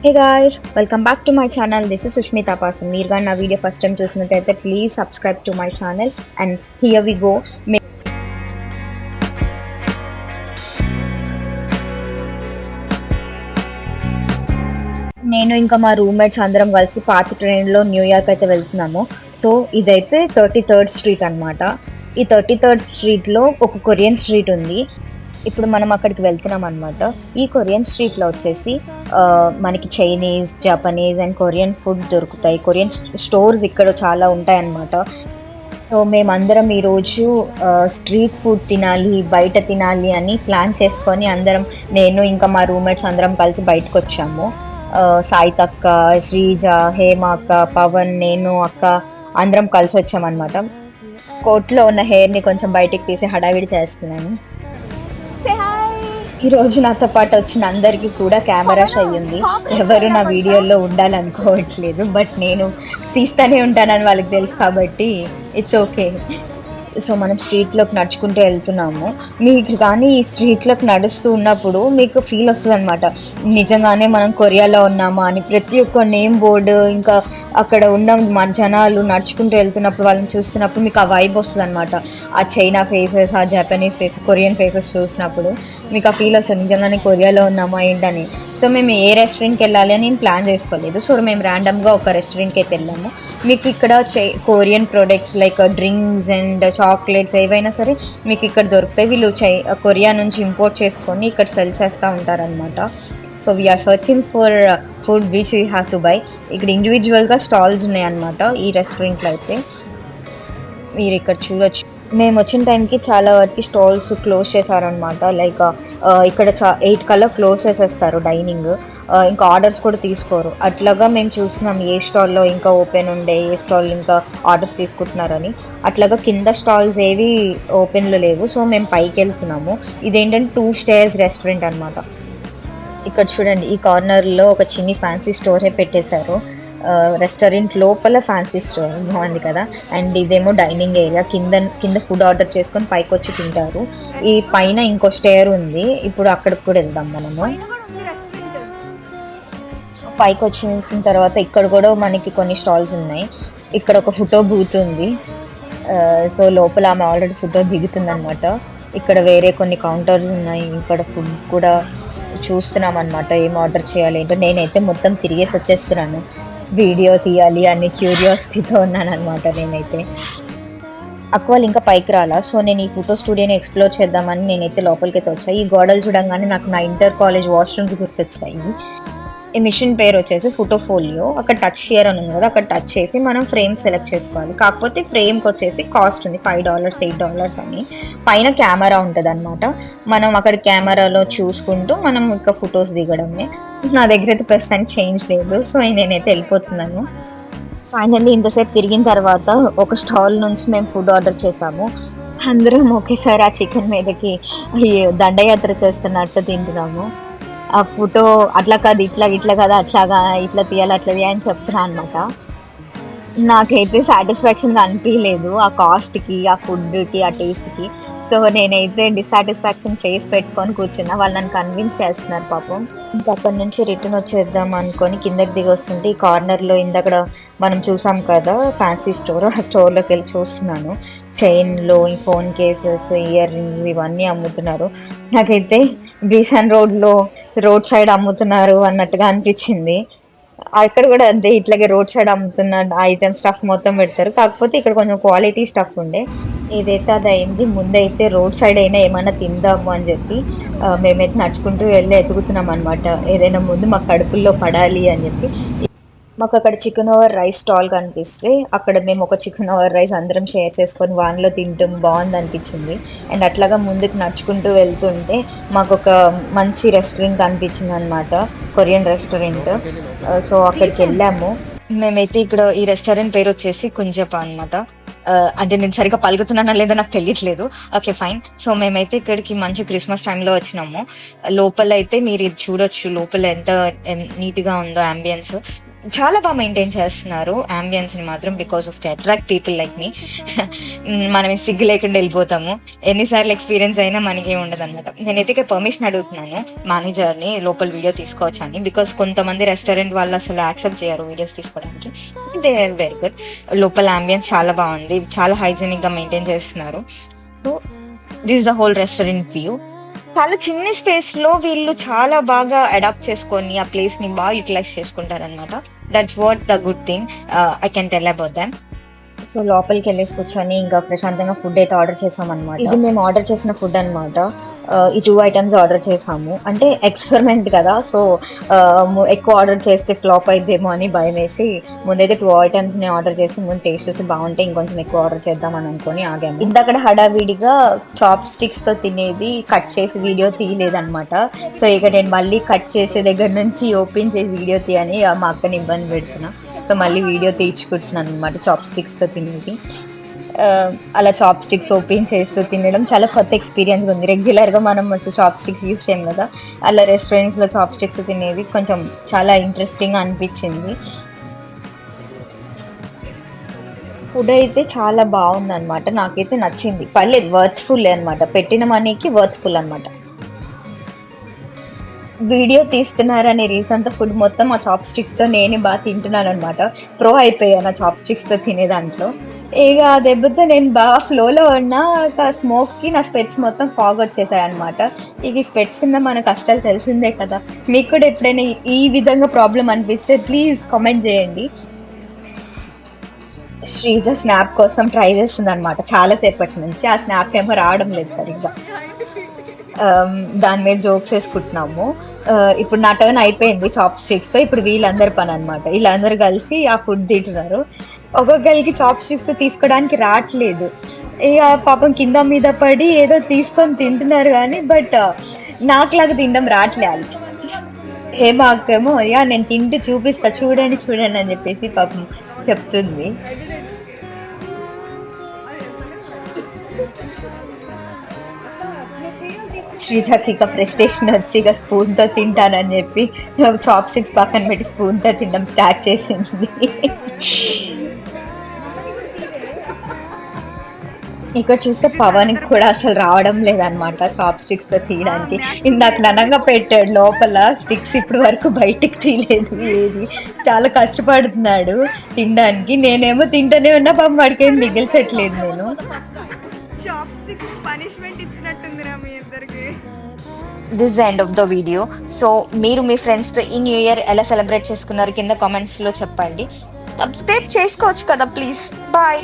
Hey guys, welcome back to my channel. This is Sushmita Pasan. మీరు కానీ నా video first time చూసినట్టయితే please subscribe to my channel and here we go. నేను ఇంకా మా roommates అందరం కలిసి పాత ట్రైన్లో న్యూయార్క్ అయితే వెళ్తున్నాము. సో ఇదైతే 33rd స్ట్రీట్ అనమాట. ఈ 33rd స్ట్రీట్లో ఒక కొరియన్ స్ట్రీట్ ఉంది. ఇప్పుడు మనం అక్కడికి వెళ్తున్నాం అనమాట. ఈ కొరియన్ స్ట్రీట్లో వచ్చేసి మనకి Chinese, Japanese and Korean food దొరుకుతాయి. కొరియన్ స్టోర్స్ ఇక్కడ చాలా ఉంటాయన్నమాట. సో మేమందరం ఈరోజు స్ట్రీట్ ఫుడ్ తినాలి, బయట తినాలి అని ప్లాన్ చేసుకొని అందరం, నేను ఇంకా మా రూమ్మేట్స్ అందరం కలిసి బయటకు వచ్చాము. సాయితక్క, శ్రీజ, హేమ అక్క, పవన్, నేను అక్క అందరం కలిసి వచ్చామన్నమాట. కోట్లో ఉన్న హెయిర్ని కొంచెం బయటికి తీసి హడావిడి చేస్తున్నాను. ఈరోజు నాతో పాటు వచ్చిన అందరికీ కూడా కెమెరా షై ఉంది. ఎవరు నా వీడియోలో ఉండాలనుకోవట్లేదు, బట్ నేను తీస్తూనే ఉంటానని వాళ్ళకి తెలుసు కాబట్టి ఇట్స్ ఓకే. సో మనం స్ట్రీట్లోకి నడుచుకుంటూ వెళ్తున్నాము. మీకు కానీ ఈ స్ట్రీట్లోకి నడుస్తూ ఉన్నప్పుడు మీకు ఫీల్ వస్తుంది అనమాట, నిజంగానే మనం కొరియాలో ఉన్నామా అని. ప్రతి ఒక్క నేమ్ బోర్డు, ఇంకా అక్కడ ఉన్న మన జనాలు నడుచుకుంటూ వెళ్తున్నప్పుడు వాళ్ళని చూస్తున్నప్పుడు మీకు ఆ వైబ్ వస్తుంది అనమాట. ఆ చైనా ఫేసెస్, ఆ జపనీస్ ఫేసెస్, కొరియన్ ఫేసెస్ చూసినప్పుడు మీకు ఆ ఫీల్ వస్తుంది, నిజంగానే కొరియాలో ఉన్నామా ఏంటని. సో మేము ఏ రెస్టారెంట్కి వెళ్ళాలి అని నేను ప్లాన్ చేసుకోలేదు. సో మేము ర్యాండమ్గా ఒక రెస్టారెంట్కి అయితే వెళ్ళాము. మీకు ఇక్కడ Korean products like drinks and chocolates ఏవైనా సరే మీకు ఇక్కడ దొరుకుతాయి. వీళ్ళు కొరియా నుంచి ఇంపోర్ట్ చేసుకొని ఇక్కడ సెల్ చేస్తూ ఉంటారనమాట. So we are searching for food which we have to buy. ఇక్కడ ఇండివిజువల్గా స్టాల్స్ ఉన్నాయన్నమాట ఈ రెస్టారెంట్లో అయితే. మీరు ఇక్కడ చూడొచ్చు. మేము వచ్చిన టైంకి చాలా వరకు స్టాల్స్ క్లోజ్ చేశారనమాట. లైక్ ఇక్కడ 8 కల్లా క్లోజ్ చేసేస్తారు డైనింగ్. ఇంకా ఆర్డర్స్ కూడా తీసుకోరు. అట్లాగా మేము చూస్తున్నాం ఏ స్టాల్లో ఇంకా ఓపెన్ ఉండే, ఏ స్టాల్ ఇంకా ఆర్డర్స్ తీసుకుంటున్నారని. అట్లాగా కింద స్టాల్స్ ఏవి ఓపెన్లో లేవు. సో మేము పైకి వెళ్తున్నాము. ఇదేంటంటే 2 స్టేర్స్ రెస్టారెంట్ అనమాట. ఇక్కడ చూడండి, ఈ కార్నర్లో ఒక చిన్ని ఫ్యాన్సీ స్టోరే పెట్టేశారు. రెస్టారెంట్ లోపల ఫ్యాన్సీ స్టోర్ బాగుంది కదా. అండ్ ఇదేమో డైనింగ్ ఏరియా. కింద ఫుడ్ ఆర్డర్ చేసుకొని పైకి వచ్చి తింటారు. ఈ పైన ఇంకో స్టేర్ ఉంది, ఇప్పుడు అక్కడికి కూడా వెళ్దాం మనము. పైకి వచ్చిన తర్వాత ఇక్కడ కూడా మనకి కొన్ని స్టాల్స్ ఉన్నాయి. ఇక్కడ ఒక ఫోటో బూత్ ఉంది. సో లోపల ఆమె ఆల్రెడీ ఫోటో దిగుతుంది అనమాట. ఇక్కడ వేరే కొన్ని కౌంటర్స్ ఉన్నాయి. ఇక్కడ ఫుడ్ కూడా చూస్తున్నాం అనమాట, ఏం ఆర్డర్ చేయాలి ఏంటో. నేనైతే మొత్తం తిరిగేసి వచ్చేస్తున్నాను, వీడియో తీయాలి అని క్యూరియాసిటీతో ఉన్నాను అనమాట. అక్వాల్ ఇంకా పైకి రాలా. సో నేను ఈ ఫోటో స్టూడియోని ఎక్స్ప్లోర్ చేద్దామని నేనైతే లోపలికైతే వచ్చాయి. ఈ గోడలు చూడంగానే నాకు నా ఇంటర్ కాలేజ్ వాష్రూమ్స్ గుర్తొచ్చాయి. ఈ మిషన్ పేరు వచ్చేసి ఫోటోఫోలియో. అక్కడ టచ్ షేర్ అని ఉంది కదా, అక్కడ టచ్ చేసి మనం ఫ్రేమ్ సెలెక్ట్ చేసుకోవాలి. కాకపోతే ఫ్రేమ్కి వచ్చేసి కాస్ట్ ఉంది, $5, $8 అని. పైన కెమెరా ఉంటుంది అనమాట. మనం అక్కడ కెమెరాలో చూసుకుంటూ మనం ఇంకా ఫొటోస్ దిగడమే. నా దగ్గర అయితే ప్రస్తుతానికి చేంజ్ లేదు, సో నేనైతే వెళ్ళిపోతున్నాను. ఫైనల్లీ ఇంతసేపు తిరిగిన తర్వాత ఒక స్టాల్ నుంచి మేము ఫుడ్ ఆర్డర్ చేసాము. అందరం ఒకేసారి ఆ చికెన్ మీదకి దండయాత్ర చేస్తున్నట్టు తింటున్నాము. ఆ ఫోటో అట్లా కాదు, ఇట్లా కాదు, అట్లాగా ఇట్లా తీయాలి, అట్లా తీయాలని చెప్తున్నా అనమాట. నాకైతే సాటిస్ఫాక్షన్గా అనిపించలేదు ఆ కాస్ట్కి, ఆ ఫుడ్కి, ఆ టేస్ట్కి. సో నేనైతే డిస్సాటిస్ఫాక్షన్ ఫేస్ పెట్టుకొని కూర్చున్నా. వాళ్ళు నన్ను కన్విన్స్ చేస్తున్నారు పాపం. ఇంకా అక్కడి నుంచి రిటర్న్ వచ్చేద్దాం అనుకొని కిందకి దిగి వస్తుంటే ఈ కార్నర్లో ఇందక్కడ మనం చూసాం కదా ఫ్యాన్సీ స్టోర్, ఆ స్టోర్లోకి వెళ్ళి చూస్తున్నాను. చైన్లో ఈ ఫోన్ కేసెస్, ఇయర్ రింగ్స్ ఇవన్నీ అమ్ముతున్నారు. నాకైతే బీసన్ రోడ్ సైడ్ అమ్ముతున్నారు అన్నట్టుగా అనిపించింది. అక్కడ కూడా అంతే, ఇట్లాగే రోడ్ సైడ్ అమ్ముతున్న ఐటమ్ స్టఫ్ మొత్తం పెడతారు. కాకపోతే ఇక్కడ కొంచెం క్వాలిటీ స్టఫ్ ఉండే. ఏదైతే అది అయింది. ముందైతే రోడ్ సైడ్ అయినా ఏమైనా తిందాము అని చెప్పి మేమైతే నడుచుకుంటూ వెళ్ళి ఎతుకుతున్నాం అనమాట. ఏదైనా ముందు మా కడుపుల్లో పడాలి అని చెప్పి. మాకు అక్కడ చికెన్ ఓవర్ రైస్ స్టాల్ కనిపిస్తే అక్కడ మేము ఒక చికెన్ ఓవర్ రైస్ అందరం షేర్ చేసుకొని వాన్లో తింటాం, బాగుంది అనిపించింది. అండ్ అట్లాగా ముందుకు నడుచుకుంటూ వెళ్తుంటే మాకు ఒక మంచి రెస్టారెంట్ కనిపించింది అనమాట, కొరియన్ రెస్టారెంట్. సో అక్కడికి వెళ్ళాము. మేమైతే ఇక్కడ ఈ రెస్టారెంట్ పేరు వచ్చేసి కుంజప అనమాట. అంటే నేను సరిగ్గా పలుకుతున్నానా లేదా నాకు తెలియట్లేదు. Okay fine. సో మేమైతే ఇక్కడికి మంచి క్రిస్మస్ టైంలో వచ్చినాము. లోపల అయితే మీరు ఇది చూడొచ్చు, లోపల ఎంత నీట్గా ఉందో అంబియన్స్. చాలా బాగా మెయింటైన్ చేస్తున్నారు అంబియన్స్‌ని మాత్రం because of the attract people like me. మనం సిగ్గు లేకుండా ఎళ్ళిపోతాము. ఎన్ని సార్లు ఎక్స్‌పీరియన్స్ అయినా మనకేం ఉండదనమాట. నేనైతే ఇక్కడ పర్మిషన్ అడుగుతున్నాను మేనేజర్‌ని లోపల వీడియో తీసుకోవచ్చని. బికాస్ కొంతమంది రెస్టారెంట్ వాళ్ళు అసలు యాక్సెప్ట్ చేయరు వీడియోస్ తీసుకోవడానికి. They are very good. లోపల అంబియన్స్ చాలా బావుంది. చాలా హైజీనిక్‌గా మెయింటైన్ చేస్తున్నారు. So, this is the whole restaurant view. చాలా చిన్న స్పేస్‌లో వీళ్ళు చాలా బాగా అడాప్ట్ చేసుకొని, ఆ ప్లేస్‌ని బాగా యుటిలైజ్ చేసుకుంటారనమాట. That's what the good thing I can tell about them. So, లోపలికెళ్ళేసి కూర్చొని ఇంకా ప్రశాంతంగా ఫుడ్ అయితే ఆర్డర్ చేశామనమాట. ఇది మేము ఆర్డర్ చేసిన ఫుడ్ అనమాట. ఈ 2 ఐటెమ్స్ ఆర్డర్ చేశాము. అంటే ఎక్స్‌పెరిమెంట్ కదా! సో, ఎక్కువ ఆర్డర్ చేస్తే ఫ్లాప్ అయిద్దేమో అని భయమేసి ముందైతే 2 ఐటెమ్స్‌ని ఆర్డర్ చేసి ముందు టేస్ట్ చూసి బావుంటే ఇంకొంచెం ఎక్కువ ఆర్డర్ చేద్దామని అనుకోని ఆగాము. ఇందాకడ హడావిడిగా చాప్ స్టిక్స్‌తో తినేది కట్ చేసి వీడియో తీయలేదనమాట. సో, ఇక నేను మళ్ళీ కట్ చేసే దగ్గర నుంచి ఓపెన్ చేసి వీడియో తీయని మా అక్కని ఇబ్బంది పెడుతున్నా. సో, మళ్ళీ వీడియో తీయించుకుంటున్నాను అనమాట చాప్ స్టిక్స్‌తో తినేది. అలా చాప్ స్టిక్స్ ఓపెన్ చేస్తూ తినడం చాలా కొత్త ఎక్స్పీరియన్స్‌గా ఉంది. రెగ్యులర్‌గా మనం చాప్ స్టిక్స్ యూజ్ చేయం కదా! అలా రెస్టారెంట్స్‌లో చాప్ స్టిక్స్ తినేది కొంచెం చాలా ఇంట్రెస్టింగ్‌గా అనిపించింది. ఫుడ్ అయితే చాలా బావుందనమాట. నాకైతే నచ్చింది. పర్లేదు వర్త్‌ఫుల్లే అనమాట. పెట్టిన మనీకి వర్త్‌ఫుల్ అనమాట. వీడియో తీస్తున్నారనే రీజన్‌తో ఫుడ్ మొత్తం ఆ చాప్ స్టిక్స్‌తో నేనే తింటున్నాననమాట. ప్రో అయిపోయాను ఆ చాప్ స్టిక్స్‌తో తినే దాంట్లో. ఇగ ఆ దెబ్బతో నేను ఫ్లోలో ఉన్నా స్మోక్‌కి నా స్పెట్స్ మొత్తం ఫాగ్ వచ్చేసాయనమాట. ఇక ఈ స్పెట్స్ ఉన్న మన కష్టాలు తెలిసిందే కదా! మీకు కూడా ఎప్పుడైనా ఈ విధంగా ప్రాబ్లమ్ అనిపిస్తే ప్లీజ్ కామెంట్ చేయండి. శ్రీజ స్నాప్ కోసం ట్రై చేస్తుందనమాట చాలా సేపటి నుంచి. ఆ స్నాప్ ఏమో రావడం లేదు సరిగ్గా. దాని మీద జోక్స్ వేసుకుంటున్నాము. ఇప్పుడు నా టర్న్ అయిపోయింది చాప్ స్టిక్స్‌తో. ఇప్పుడు వీళ్ళందరి పననమాట. వీళ్ళందరూ కలిసి ఆ ఫుడ్ తింటున్నారు. ఒక్కొక్కళ్ళకి చాప్ స్టిక్స్ తీసుకోవడానికి రాట్లేదు. ఇగ పాపం కింద మీద పడి ఏదో తీసుకొని తింటున్నారు గానీ నాకులాగా తినడం రాట్లే ఆళ్ళకి. హేమ అక్కేమో "యాహ్! నేను తింటూ చూపిస్తా చూడండి, చూడండి" అని చెప్పేసి పాపం చెప్తుంది. శ్రీజకి ఇక ఫ్రస్ట్రేషన్ వచ్చి ఇక స్పూన్‌తో తింటానని చెప్పి చాప్ స్టిక్స్ పక్కన పెట్టి స్పూన్‌తో తినడం స్టార్ట్ చేసింది. ఇక్కడ చూస్తే పవన్‌కి కూడా అసలు రావడం లేదనమాట చాప్ స్టిక్స్‌తో తీయడానికి. ఇందాక ననంగా పెట్టాడు లోపల స్టిక్స్ ఇప్పటి వరకు బయటికి తీయలేదు ఏది. చాలా కష్టపడుతున్నాడు తినడానికి. నేనేమో తింటూనే ఉన్నా పాపం వాడికేం మిగిల్చట్లేదు నేను. చాప్ స్టిక్స్ పనిష్మెంట్ ఇచ్చినట్టుందిరా మీ ఇద్దరికి. This the end of the video. So, మీరు మీ ఫ్రెండ్స్‌తో ఈ న్యూ ఇయర్ ఎలా సెలబ్రేట్ చేసుకున్నారు కింద కామెంట్స్‌లో చెప్పండి. సబ్స్క్రైబ్ చేసుకోవచ్చు కదా ప్లీజ్. బాయ్.